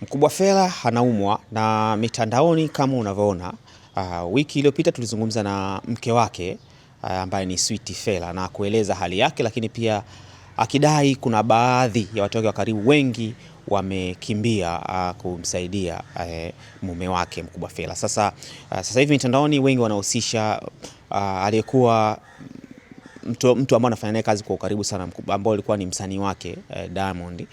Mkubwa Fella anaumwa na mitandaoni kama unavyoona. Wiki iliyopita tulizungumza na mke wake ambaye ni Sweety Fella na kueleza hali yake, lakini pia akidai kuna baadhi ya watu wake wa karibu wengi wamekimbia kumsaidia mume wake Mkubwa Fella. Sasa hivi mitandaoni wengi wanahusisha aliyekuwa mtu ambaye anafanya naye kazi kwa ukaribu sana, ambao alikuwa ni msanii wake Diamond,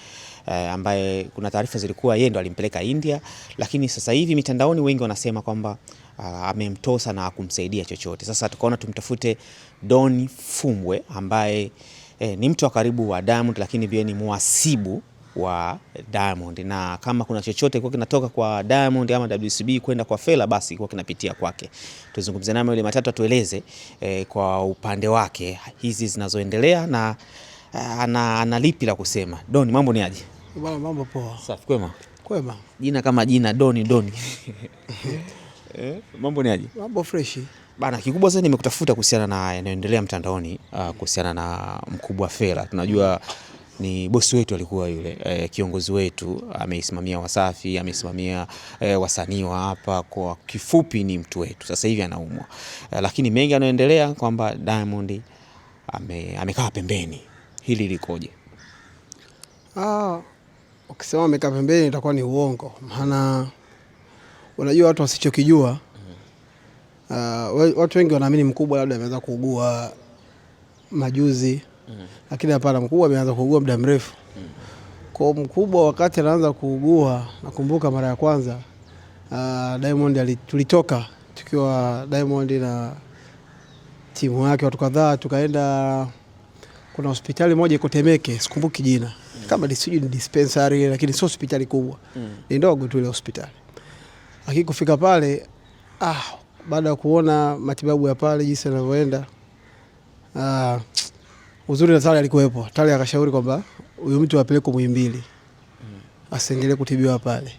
ambaye kuna taarifa zilikuwa yeye ndo alimpeleka India, lakini sasa hivi mitandaoni wengi wanasema kwamba amemtosa na kumsaidia chochote. Sasa tukaona tumtafute Don Fumbwe ambaye ni mtu wa karibu wa Diamond, lakini pia ni muhasibu wa Diamond, na kama kuna chochote kwa kinatoka kwa Diamond ama WCB kwenda kwa Fella, basi kwa kinapitia kwake. Tuzungumze naye ile matatu atueleze kwa upande wake hizi zinazoendelea na ana lipi la kusema. Don, mambo ni aje? Bwana, mambo poa. Safi, kwema? Kwema. Jina kama jina Don. Mambo ni aje? Mambo fresh. Bana, kikubwa sana nimekutafuta kuhusiana na yanayoendelea mtandaoni kuhusiana na Mkubwa Fella. Tunajua ni bosi wetu alikuwa yule, kiongozi wetu, ameisimamia Wasafi, ameisimamia wasanii wa hapa, kwa kifupi ni mtu wetu. Sasa hivi anaumwa, lakini mengi yanayoendelea kwamba Diamond amekaa pembeni. Hili likoje? Ukisema amekaa pembeni itakuwa ni uongo, maana unajua watu wasichokijua, watu wengi wanaamini Mkubwa labda ameanza kuugua majuzi, lakini hapana, Mkubwa ameanza kuugua muda mrefu. Kwa Mkubwa wakati anaanza kuugua, nakumbuka mara ya kwanza Diamond tulitoka tukiwa Diamond na timu yake, watu kadhaa, tukaenda kuna hospitali moja iko Temeke, sikumbuki jina, kama ni dispensary, lakini sio hospitali kubwa, ni ndogo tu ile hospitali. Lakini kufika pale, baada ya kuona matibabu ya pale jinsi yanavyoenda, uzuri na Tali alikuwepo. Tali akashauri kwamba huyu mtu apelekwe Muhimbili, asiendelee kutibiwa pale.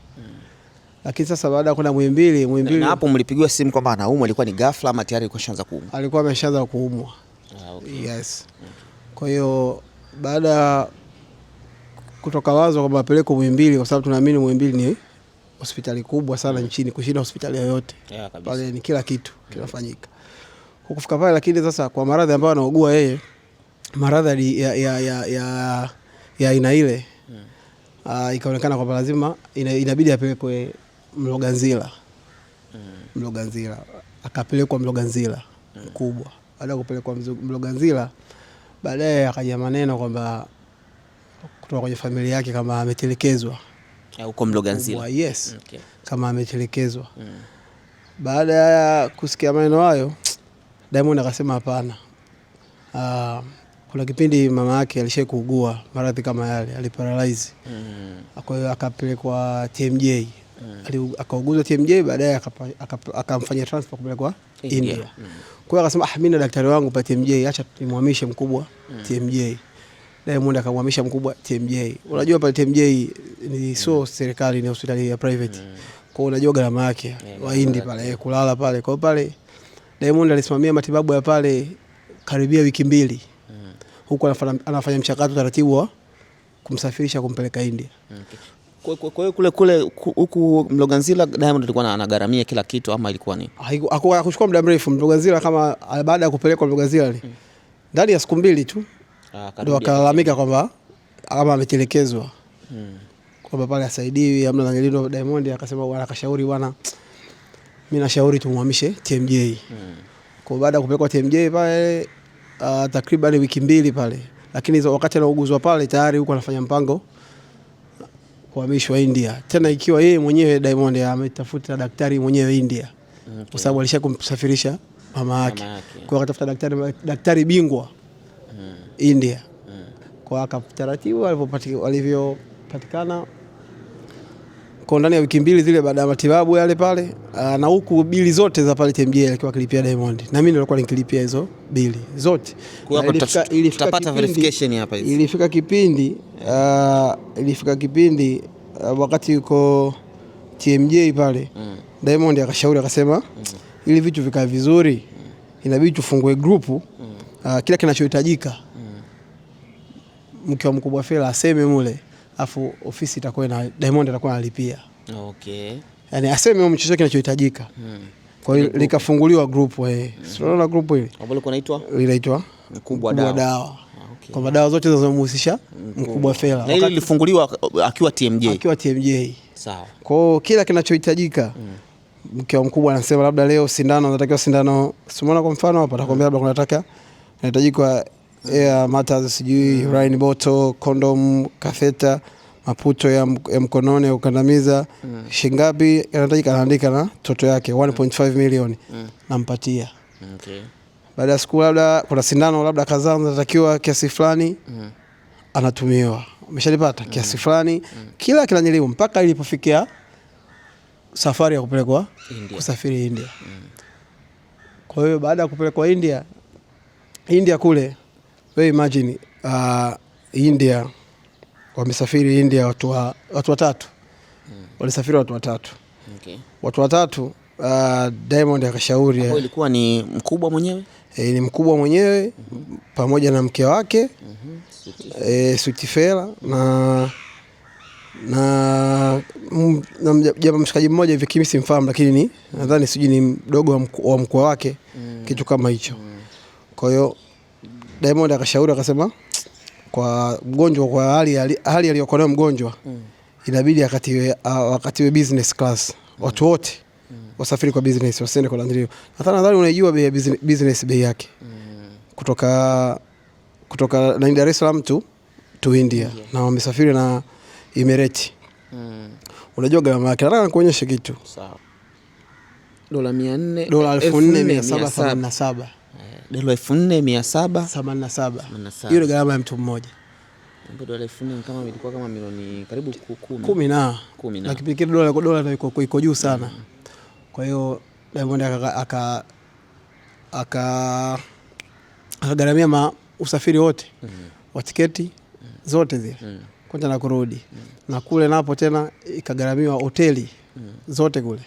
Lakini sasa baada ya kwenda Muhimbili na hapo mlipigiwa simu kwamba anaumwa, ilikuwa ni ghafla ama tayari alikuwa ameshaanza kuumwa? Alikuwa ameshaanza kuumwa. Okay. Yes. Kwa hiyo baada kutoka wazo kwamba apelekwe Muhimbili, kwa sababu tunaamini Muhimbili ni hospitali kubwa sana nchini kushinda hospitali yoyote. Pale ni kila kitu kinafanyika. Kufika pale, lakini sasa kwa maradhi ambayo anaugua yeye, maradhi ya aina ile, ikaonekana kwamba lazima inabidi apelekwe Mloganzila. Mloganzila. Akapelekwa Mloganzila kubwa. Baada ya kupelekwa Mloganzila, baadaye akaja maneno kwamba kutoka kwenye familia yake kama ametelekezwa huko Mloganzila. Yes. Okay. Kama ametelekezwa. Baada ya kusikia maneno hayo, Diamond akasema hapana. Kuna kipindi mama yake alishaye kuugua maradhi kama yale, aliparalyze. Kwa hiyo akapelekwa TMJ. Akauguzwa TMJ, baadaye akamfanyia transfer kupelekwa India. Kwa hiyo akasema mimi na daktari wangu pa TMJ, acha nimhamishe Mkubwa TMJ. Diamond akamhamisha Mkubwa TMJ. Unajua pale TMJ ni sio serikali, ni hospitali ya private. Kwa hiyo unajua gharama yake wa India pale, kulala pale. Kwa hiyo pale Diamond alisimamia matibabu ya pale karibia wiki 2. Huko anafanya mchakato taratibu wa kumsafirisha kumpeleka India. Kwa hiyo kule huku Mloganzila Diamond alikuwa anagharamia kila kitu ama ilikuwa ni? Hakuchukua muda mrefu Mloganzila, kama baada ya kupelekwa Mloganzila ndani ya siku 2 tu ndio akalalamika kwamba kama ametelekezwa. Kwamba pale asaidiwi amna na ngelindo. Diamond akasema bwana, akashauri bwana, mimi nashauri tumhamishe TMJ. Kwa baada ya kupelekwa TMJ pale takriban wiki 2 pale, lakini wakati anauguzwa pale tayari huko anafanya mpango kuhamishwa India, tena ikiwa yeye mwenyewe Diamond ametafuta daktari mwenyewe India. Kwa sababu alishakumsafirisha mama yake. Kwa akatafuta daktari bingwa India. Kwa akataratibu alivyopatikana kwa ndani ya wiki 2 zile, baada ya matibabu yale pale, na huku bili zote za pale TMJ alikuwa akilipia Diamond, na mimi nilikuwa nikilipia hizo bili zote. Kwa hapo tutapata verification hapa hizi. Ilifika kipindi wakati yuko TMJ pale, Diamond akashauri akasema, ili vitu vikae vizuri inabidi tufungue grupu, kila kinachohitajika mke wa Mkubwa Fella aseme mule, afu ofisi itakuwa na Diamond atakuwa analipia. Okay. Yani aseme mchochoke kinachohitajika. Kwa hiyo likafunguliwa group unaona group ile ambalo linaitwa Mkubwa Dawa. Okay. Kwa dawa zote zinazomhusisha Mkubwa Fella. Na ile ilifunguliwa akiwa TMJ. Sawa. Kwa hiyo kila kinachohitajika mke wa Mkubwa anasema labda leo sindano natakiwa sindano. Umeona kwa mfano hapa atakwambia labda kunataka inahitajika air matters sijui urine bottle, condom, catheter, maputo ya mkononi ya ukandamiza, shingapi anahitajika anaandika na toto yake 1.5 milioni nampatia. Okay. Baada ya siku labda kuna sindano labda kadhaa zinatakiwa kiasi fulani anatumiwa. Umeshalipata kiasi fulani kila kinanyeliwa mpaka ilipofikia safari ya kupelekwa kusafiri India. Kwa hiyo baada ya kupelekwa India kule wewe imagine India wamesafiri India watu watatu. Walisafiri watu watatu. Okay. Watu watatu Diamond akashauri. Hapo ilikuwa ni Mkubwa mwenyewe? Ni Mkubwa mwenyewe pamoja na mke wake Sweet Fella na jamaa mshikaji mmoja hivi kimi simfahamu lakini nadhani sijui ni mdogo wa mkwe wake kitu kama hicho. Kwa hiyo Diamond akashauri akasema kwa mgonjwa kwa hali aliyokuwa nayo mgonjwa inabidi akatiwe business class. Watu wote wasafiri kwa business wasiende kwa landrio. Nadhani unaijua bei ya business bei yake. Kutoka na Dar es Salaam to India na wamesafiri na Emirates. Unajua gharama yake. Nataka nikuonyeshe kitu. Sawa. Dola 400 dola 1487. Dola 1487. Hiyo ni gharama ya mtu mmoja. Dola 1000 kama ilikuwa kama milioni karibu 10 na kipindi dola iko juu sana. Kwa hiyo Diamond akagharamia usafiri wote wa tiketi zote zile kwenda na kurudi na kule napo tena ikagharamiwa hoteli zote kule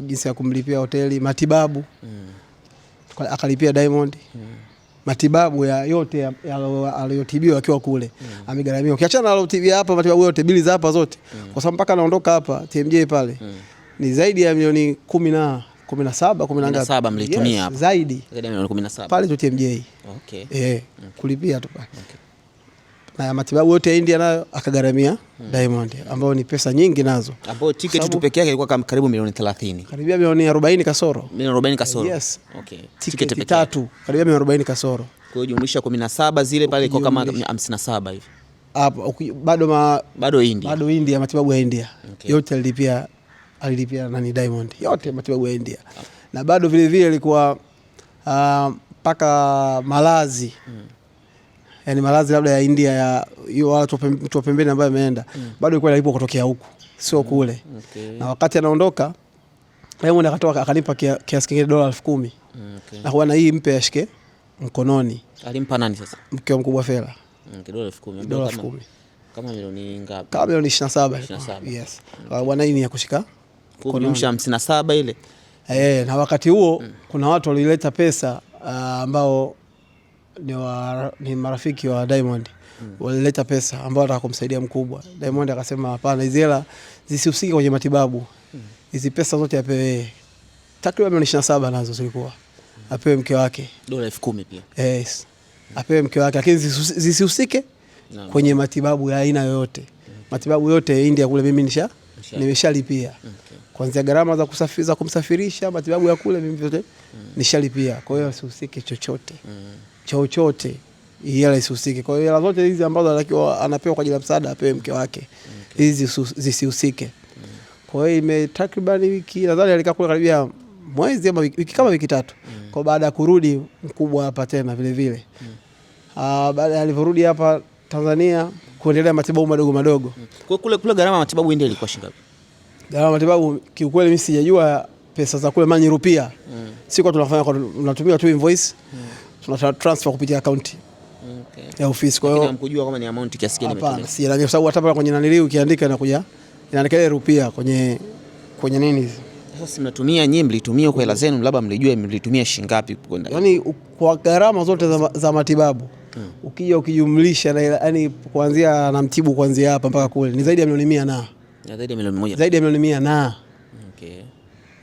jinsi ya kumlipia hoteli, matibabu akalipia Diamond matibabu ya yote aliyotibiwa akiwa kule amegharamiwa. Ukiachana na alotibia hapa matibabu yote bili za hapa zote kwa sababu mpaka anaondoka hapa TMJ pale ni zaidi ya milioni 17 mlitumia hapa. Zaidi ya milioni 17 pale tu TMJ. Okay. Kulipia tu pale. Na matibabu yote ya India nayo akagharamia Diamond ambao ni pesa nyingi nazo. Hapo tiketi tu peke yake ilikuwa karibu milioni 30. Karibia milioni 40 kasoro. Milioni 40 kasoro. Yes. Okay. Tiketi peke tatu karibia milioni 40 kasoro. Kwa hiyo jumlisha 17 zile pale iko kama 57 hivi. Hapo bado India matibabu ya India. Okay. Yote alilipia nani Diamond. Yote matibabu ya India. Na bado vile vile ilikuwa mpaka malazi. Yani malazi labda ya India ya hiyo watu wa pembeni ambao ameenda bado ilikuwa inalipwa kutokea huku sio kule. Okay. Na wakati anaondoka Diamond akanipa kiasi kingine dola 10,000. Okay. Na huwa na hii mpe ashike mkononi. Alimpa nani sasa? Mke wa Mkubwa Fella. Dola 10,000. Dola 10,000. Kama milioni ngapi? Kama milioni 27. Yes. Bwana hii ni ya kushika kujumlisha 57 ile. Na wakati huo kuna watu walileta pesa ambao ni marafiki wa Diamond. Walileta pesa ambao wataka kumsaidia Mkubwa. Diamond akasema hapana, hizo hela zisihusike kwenye matibabu. Hizi pesa zote apewe. Takriban milioni 27 nazo zilikuwa. Apewe mke wake. Dola 10,000 pia. Yes. Apewe mke wake lakini zisihusike kwenye matibabu ya aina yoyote. Matibabu yote India kule mimi nimeshalipia. Kuanzia gharama za kumsafirisha, matibabu ya kule mimi vyote nishalipia. Kwa hiyo asihusike chochote. Hela isihusike. Kwa hiyo hela zote hizi ambazo anapewa kwa ajili ya msaada apewe mke wake. Hizi zisihusike. Kwa hiyo takriban wiki nadhani alikaa kule karibia mwezi ama wiki 3. Kwa baada ya kurudi Mkubwa hapa tena vile vile. Baada alivyorudi hapa Tanzania kuendelea matibabu madogo. Kwa kule gharama ya matibabu India ilikuwa shilingi ngapi? Gharama matibabu kiukweli mimi sijajua pesa za kule mani rupia. Siko tunatumia tu invoice. Tuna transfer kupitia account. Okay. Ya ofisi. Kwa hiyo hamkujua kama ni amount kiasi gani imetumika. Hapana, si kwa sababu hata kwenye naniliu ukiandika inakuja inaandika ile rupia kwenye nini. Sasa mnatumia nyinyi mlitumia kwa hela zenu labda mlijua mlitumia shilingi ngapi kwenda. Yaani kwa gharama zote za matibabu ukija ukijumlisha na yani kuanzia na Mtibwa kuanzia hapa mpaka kule ni zaidi ya milioni 100 na zaidi ya milioni 1, zaidi ya milioni 100 na okay,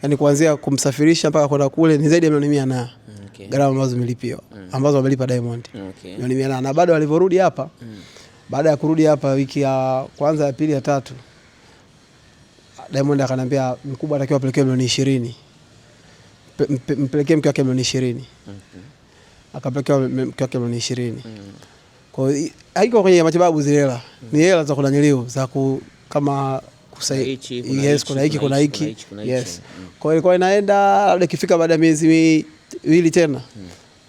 yani kuanzia kumsafirisha mpaka kwenda kule ni zaidi ya milioni 100 na okay, gharama ambazo zimelipiwa ambazo wamelipa Diamond, okay, milioni 100 na bado walivyorudi hapa baada ya kurudi hapa wiki ya kwanza ya pili ya tatu Diamond akaniambia mkubwa atakiwa apelekee milioni 20, mpelekee mke wake milioni 20, akapelekea mke wake milioni 20. Kwa hiyo haiko kwenye matibabu zile hela, ni hela za kunanyiliwa za kama kusaidia, yes, kuna hiki yes. Kwa hiyo ilikuwa inaenda labda ikifika baada ya miezi miwili tena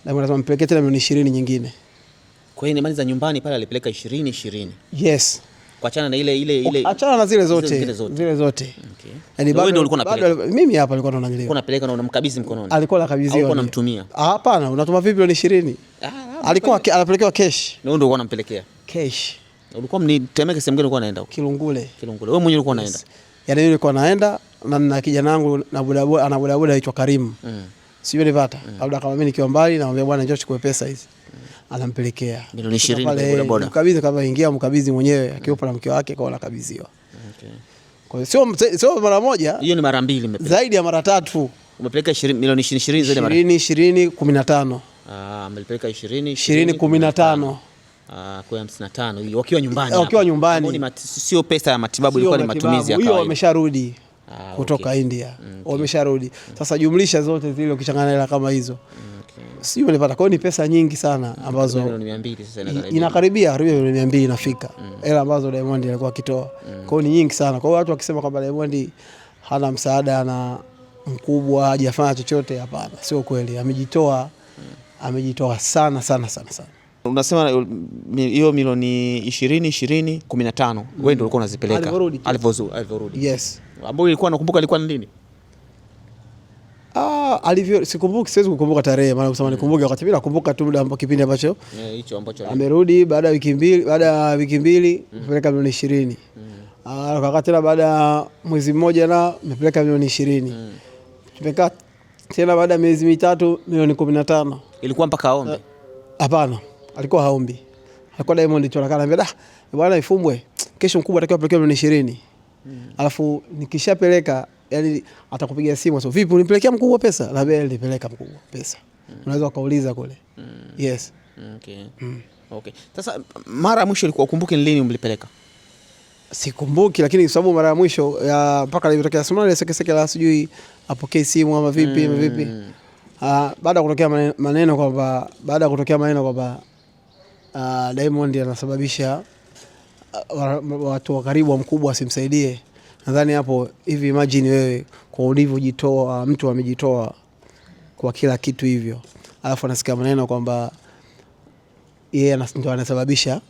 Diamond anasema mpelekee tena milioni 20 nyingine. Kwa hiyo mali za nyumbani pale alipeleka 20. Yes. Kuachana na ile achana na zile zote. Okay. Yaani bado ulikuwa unapeleka. Mimi hapa nilikuwa naangalia. Ulikuwa unapeleka na unamkabidhi mkononi. Alikuwa anakabidhiwa. Alikuwa unamtumia. Hapana, unatuma vipi milioni 20? Alikuwa anapelekewa cash. Na ndio ulikuwa unampelekea. Cash. Ulikuwa mnitemeke sehemu gani ulikuwa unaenda huko? Kilungule. Wewe mwenyewe ulikuwa unaenda? Yaani mimi nilikuwa naenda na kijana wangu na bodaboda ana bodaboda aitwa Karim. Sio nipata. Labda kama mimi nikiwa mbali na mwambia bwana njoo chukue pesa hizi. Anampelekea milioni 20 kwa bodaboda. Mkabidhi kama ingia mkabidhi mwenyewe akiupa na mke wake kwa anakabidhiwa. Okay. Kwa hiyo sio mara moja. Hiyo ni mara mbili umepeleka. Zaidi ya mara 3. Umepeleka milioni 20 zaidi ya mara 20 15. Umepeleka 20 15. Kwa 55 hiyo wakiwa nyumbani. Wakiwa nyumbani. Sio pesa ya matibabu, ilikuwa ni matumizi ya kawaida. Hiyo wamesharudi kutoka India. Wamesharudi. Sasa jumlisha zote zile ukichanganya hela kama hizo. Sio nilipata. Kwa hiyo ni pesa nyingi sana ambazo milioni 200 sasa inakaribia milioni 200 inafika. Hela ambazo Diamond alikuwa akitoa. Kwa hiyo ni nyingi sana. Kwa hiyo watu wakisema kwamba Diamond hana msaada na mkubwa hajafanya chochote, hapana, sio kweli. Amejitoa sana. Unasema hiyo milioni 20 15 wewe ndio ulikuwa unazipeleka alivyorudi. Yes. Ambapo ilikuwa nakumbuka ilikuwa ni lini? Sikumbuki, siwezi kukumbuka tarehe, maana kusema nikumbuke wakati mimi nakumbuka tu muda kipindi ambacho amerudi baada ya wiki mbili kupeleka milioni 20. Wakati tena baada ya mwezi mmoja na nimepeleka milioni 20. Tumekaa tena baada ya miezi mitatu milioni 15. Ilikuwa mpaka aombe? Hapana, alikuwa haombi. Alikuwa Diamond tu ananiambia bwana ifumbwe, kesho mkubwa atakiwa apeleke milioni 20. Alafu nikishapeleka yani atakupigia simu so vipi unipelekea mkubwa pesa? Na wewe nilipeleka mkubwa pesa. Unaweza ukauliza kule. Yes. Okay. Okay. Sasa mara ya mwisho ilikuwa ukumbuke ni lini mlipeleka? Sikumbuki, lakini sababu mara ya mwisho mpaka ilitokea Somali ile sekeseke la sijui apokee simu ama vipi. Baada ya kutokea maneno kwamba Diamond anasababisha watu wa karibu wa mkubwa wasimsaidie. Nadhani hapo hivi, imagine wewe kwa ulivyojitoa, mtu amejitoa kwa kila kitu hivyo, alafu anasikia maneno kwamba yeye ndio anasababisha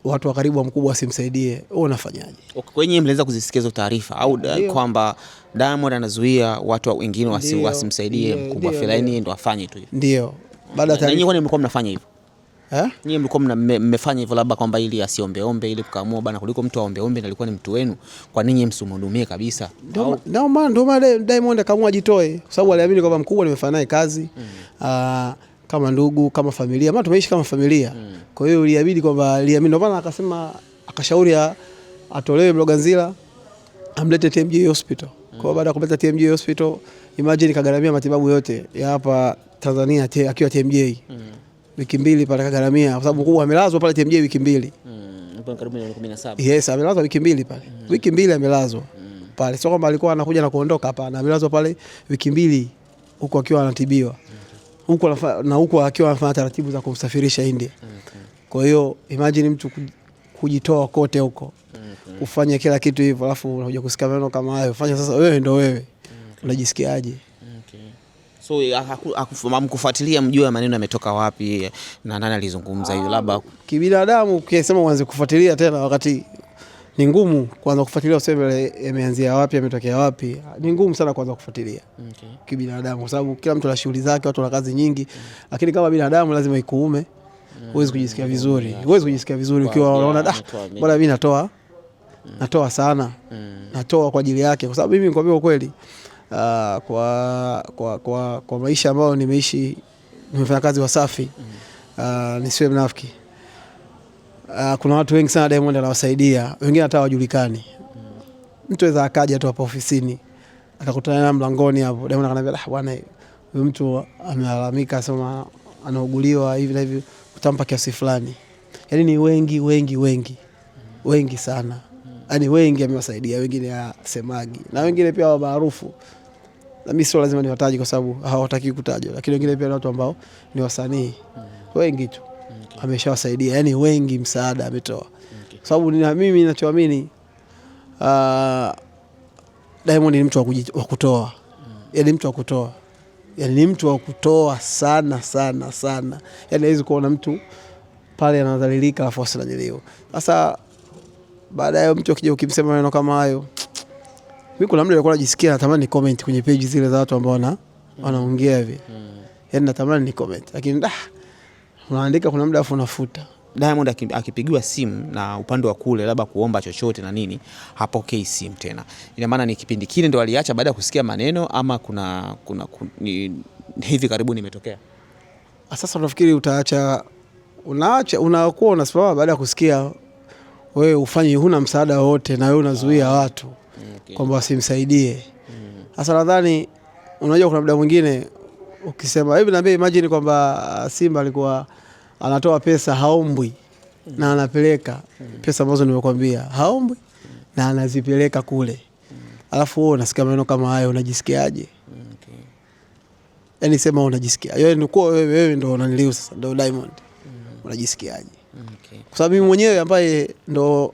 watu wa karibu wa mkubwa wasimsaidie, wewe unafanyaje? Kwa nini mlianza kuzisikia hizo taarifa au kwamba Diamond anazuia watu wengine wasimsaidie mkubwa fulani ndio afanye tu hivyo? Ndio. Baada ya taarifa nyinyi mlikuwa mnafanya hivyo? Nyinyi mlikuwa mmefanya hivyo labda kwamba ili asiombeombe, ili kukamua bana kuliko mtu aombeombe na alikuwa ni mtu wenu, kwa nini msimhudumie kabisa? Ndio maana Diamond akaamua ajitoe kwa sababu aliamini kwamba mkubwa nimefanya naye kazi kama ndugu, kama familia, maana tumeishi kama familia. Kwa hiyo aliamini ndio maana akasema, akashauri atolewe Mloganzila amlete TMJ Hospital. Kwa baada ya kuleta TMJ Hospital, imagine kagaramia matibabu yote ya hapa Tanzania akiwa TMJ. Wiki 2 pale kagaramia kwa sababu mkubwa amelazwa pale TMJ wiki 2. Hapo karibu milioni 17. Yes, amelazwa wiki 2 pale. Wiki 2 amelazwa pale. Sio kwamba alikuwa anakuja na kuondoka, hapana. Amelazwa pale wiki 2 huko akiwa anatibiwa. Huko akiwa anafanya taratibu za kumsafirisha India. Kwa hiyo imagine mtu kujitoa kote huko. Kufanya kila kitu hivyo, alafu unakuja kusikia maneno kama hayo. Fanya sasa wewe ndio wewe. Unajisikiaje? So hamkufuatilia mjue maneno yametoka wapi na nani alizungumza hiyo? Labda kibinadamu ukisema uanze kufuatilia tena wakati ni ngumu kuanza kufuatilia, useme yameanzia wapi, yametokea wapi. Ni ngumu sana kuanza kufuatilia. Kibinadamu kwa sababu kila mtu ana shughuli zake, watu wana kazi nyingi. Lakini kama binadamu lazima ikuume. Huwezi kujisikia vizuri. Huwezi kujisikia vizuri ukiwa unaona bwana mimi natoa sana. Natoa kwa ajili yake kwa sababu mimi nikwambia ukweli. Kwa maisha ambayo nimeishi, nimefanya kazi Wasafi. nisiwe mnafiki. Kuna watu wengi sana Diamond anawasaidia, wengine hata hawajulikani. Mtu aweza akaja tu hapa ofisini akakutana na mlangoni hapo, Diamond akanambia bwana, huyu mtu amelalamika sema anauguliwa hivi na hivi, utampa kiasi fulani. Yaani ni wengi sana. Yaani wengi amewasaidia, wengine asemagi na wengine pia wa maarufu. Na mimi sio lazima niwataje kwa sababu hawataki kutajwa, lakini wengine pia ni watu ambao ni wasanii. Wengi tu ameshawasaidia, yani wengi msaada ametoa. Sababu mimi ninachoamini Diamond ni mtu wa kutoa. Yaani mtu wa kutoa. Yaani ni mtu wa kutoa sana. Yaani haiwezi kuona mtu pale anadhalilika alafu asinanyelewa. Sasa baada ya mtu akija ukimsema maneno kama hayo, mimi kuna muda nilikuwa najisikia natamani comment kwenye page zile za watu ambao wanaongea hivi. Yaani natamani ni comment, lakini unaandika kuna muda afu unafuta. Diamond akipigiwa simu na upande wa kule labda kuomba chochote na nini, hapokei simu tena. Ina maana ni kipindi kile ndo aliacha baada ya kusikia maneno, ama kuna hivi karibuni imetokea? Sasa unafikiri unakuwa unasimama baada ya kusikia wewe ufanye huna msaada wote na wewe unazuia watu kwamba wasimsaidie. Sasa nadhani unajua kuna muda mwingine ukisema hivi, naambia imagine kwamba Simba alikuwa anatoa pesa haombwi na anapeleka pesa ambazo nimekwambia haombwi na anazipeleka kule. Alafu wewe unasikia maneno kama hayo, unajisikiaje? Yaani sema unajisikia. Wewe ndio unaniliu sasa, ndio Diamond. Unajisikiaje? Kwa sababu mimi mwenyewe ambaye ndo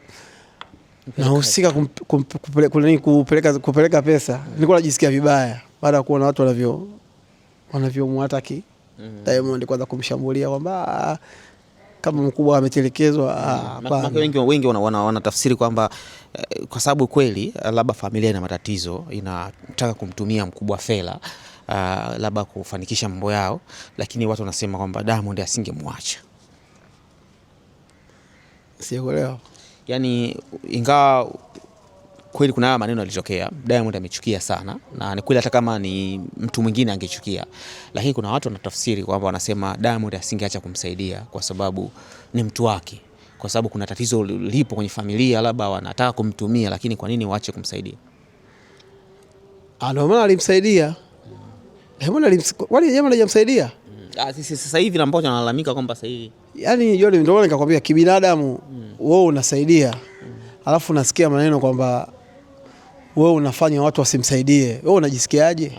nahusika kupeleka pesa, nilikuwa najisikia vibaya baada ya kuona watu wanavyomwataki Diamond, kwanza kumshambulia kwamba kama mkubwa ametelekezwa. Wengi wanatafsiri kwamba kwa sababu kweli labda familia ina matatizo, inataka kumtumia mkubwa Fela labda kufanikisha mambo yao, lakini watu wanasema kwamba Diamond asingemwacha. Sielewa. Yaani ingawa kweli kuna haya maneno yalitokea, Diamond amechukia sana, na ni kweli hata kama ni mtu mwingine angechukia, lakini kuna watu wanatafsiri kwamba wanasema Diamond asingeacha kumsaidia kwa sababu ni mtu wake, kwa sababu kuna tatizo lipo kwenye familia, labda wanataka kumtumia, lakini kwa nini waache kumsaidia? Ndio maana alimsaidia. Diamond hajamsaidia. Sasa hivi ambao wanalalamika kwamba sasa hivi, yaani ndio maana nikakwambia kibinadamu wewe unasaidia, alafu unasikia maneno kwamba wewe unafanya watu wasimsaidie, wewe unajisikiaje?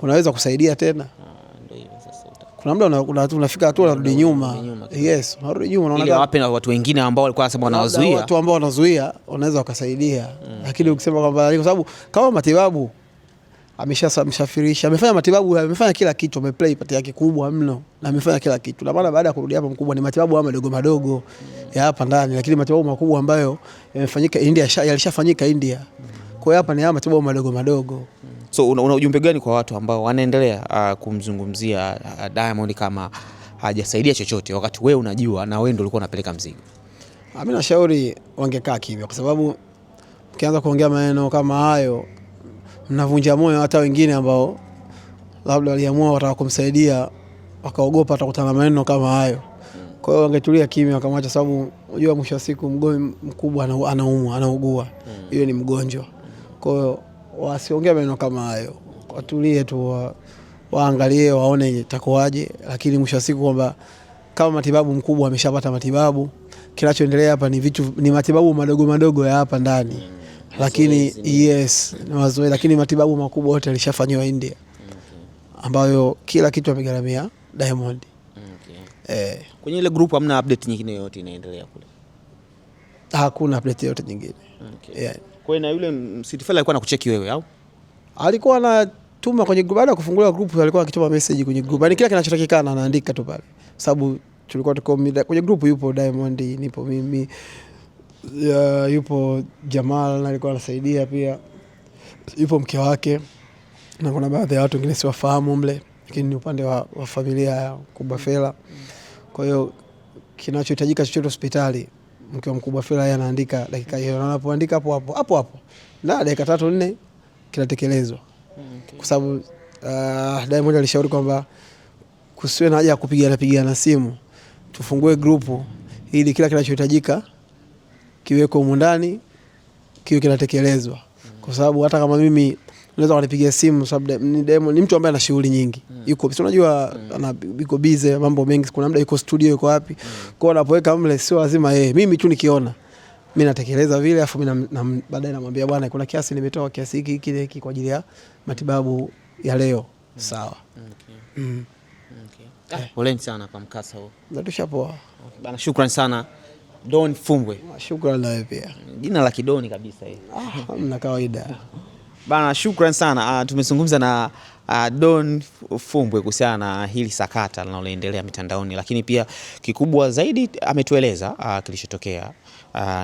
Unaweza kusaidia tena? Ndio hivyo sasa. Kuna muda unafika hatua unarudi nyuma. Yes, unarudi nyuma, unaona ile wapi na watu wengine ambao walikuwa wanasema wanawazuia. Watu ambao wanazuia wanaweza wakasaidia. Lakini ukisema kwamba kwa sababu kama matibabu ameshafirisha, amefanya matibabu, amefanya kila kitu, ameplay part yake kubwa mno na amefanya kila kitu. Na maana baada ya kurudi hapa mkubwa ni matibabu madogo ya hapa ndani, lakini matibabu makubwa ambayo yamefanyika India yalishafanyika India. Kwa hiyo hapa ni matibabu madogo. So una ujumbe gani kwa watu ambao wanaendelea kumzungumzia Diamond kama hajasaidia chochote, wakati wewe unajua na wewe ndio ulikuwa unapeleka mzigo? Mimi nashauri wangekaa kimya, kwa sababu ukianza kuongea maneno kama hayo mnavunja moyo hata wengine ambao labda waliamua wataka kumsaidia, wakaogopa atakutana maneno kama hayo. Kwa hiyo wangetulia kimya wakamwacha, sababu unajua mwisho wa siku mgonjwa mkubwa anaumwa, anaugua. Hiyo ni mgonjwa. Kwa hiyo wasiongea maneno kama hayo. Watulie tu, waangalie waone itakuwaje, lakini mwisho wa siku kwamba kama matibabu mkubwa ameshapata matibabu, kinachoendelea hapa ni matibabu madogo ya hapa ndani. Lakini yes, lakini matibabu makubwa yote alishafanywa India, ambayo kila kitu amegharamia Diamond. Kwenye ile group hamna update nyingine yote inaendelea kule? Hakuna update yote nyingine. Kwa hiyo na yule City Fella alikuwa anakucheki wewe au? Alikuwa anatuma kwenye group, baada ya kufungua group alikuwa akituma message kwenye group. Yaani kila kinachotakikana anaandika tu pale. Sababu tulikuwa tuko kwenye group, yupo Diamond, nipo mimi, yupo Jamal na alikuwa anasaidia pia, yupo mke wake, na kuna baadhi ya watu wengine siwafahamu mle, lakini ni upande wa familia ya Mkubwa Fella. Kwa hiyo kinachohitajika chochote hospitali, mke wa Mkubwa Fella yeye anaandika dakika hiyo, na anapoandika hapo na dakika 3-4 kinatekelezwa. Kwa sababu Diamond alishauri kwamba kusiwe na haja ya kupigana simu, tufungue grupu ili kila kinachohitajika kiweko humu ndani, kiwe kinatekelezwa. Kwa sababu hata kama mimi unaweza kunipigia simu, sababu ni mtu ambaye ana shughuli nyingi. Yuko unajua yuko busy mambo mengi, kuna muda yuko studio, yuko wapi. Kwa hiyo anapoweka mle sio lazima yeye. Mimi tu nikiona mimi natekeleza vile, afu mimi baadaye namwambia bwana, kuna kiasi nimetoa kiasi hiki kile hiki kwa ajili ya matibabu ya leo. Sawa. Poleni sana kwa mkasa huo. Tushapoa. Bana, shukrani sana Don Fumbwe. Shukrani na wewe pia. Jina la kidoni kabisa hili. Mna kawaida. Bana, shukrani sana. Tumezungumza na Don Fumbwe kuhusiana na hili sakata linaloendelea mitandaoni, lakini pia kikubwa zaidi ametueleza kilichotokea.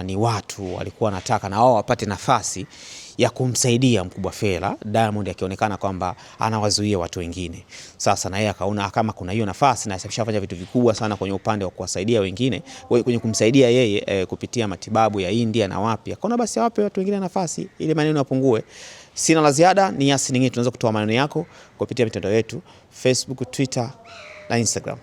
Ni watu walikuwa wanataka na wao wapate nafasi ya kumsaidia Mkubwa Fella, Diamond akionekana kwamba anawazuia watu wengine. Sasa na yeye akaona kama kuna hiyo nafasi na ameshafanya vitu vikubwa sana kwenye upande wa kuwasaidia wengine, kwenye kumsaidia yeye kupitia matibabu ya India na wapi. Akaona basi awape watu wengine nafasi ili maneno yapungue. Sina la ziada, ni Yasi Ning'iti. Tunaweza kutoa maneno yako kupitia mitandao yetu Facebook, Twitter na Instagram.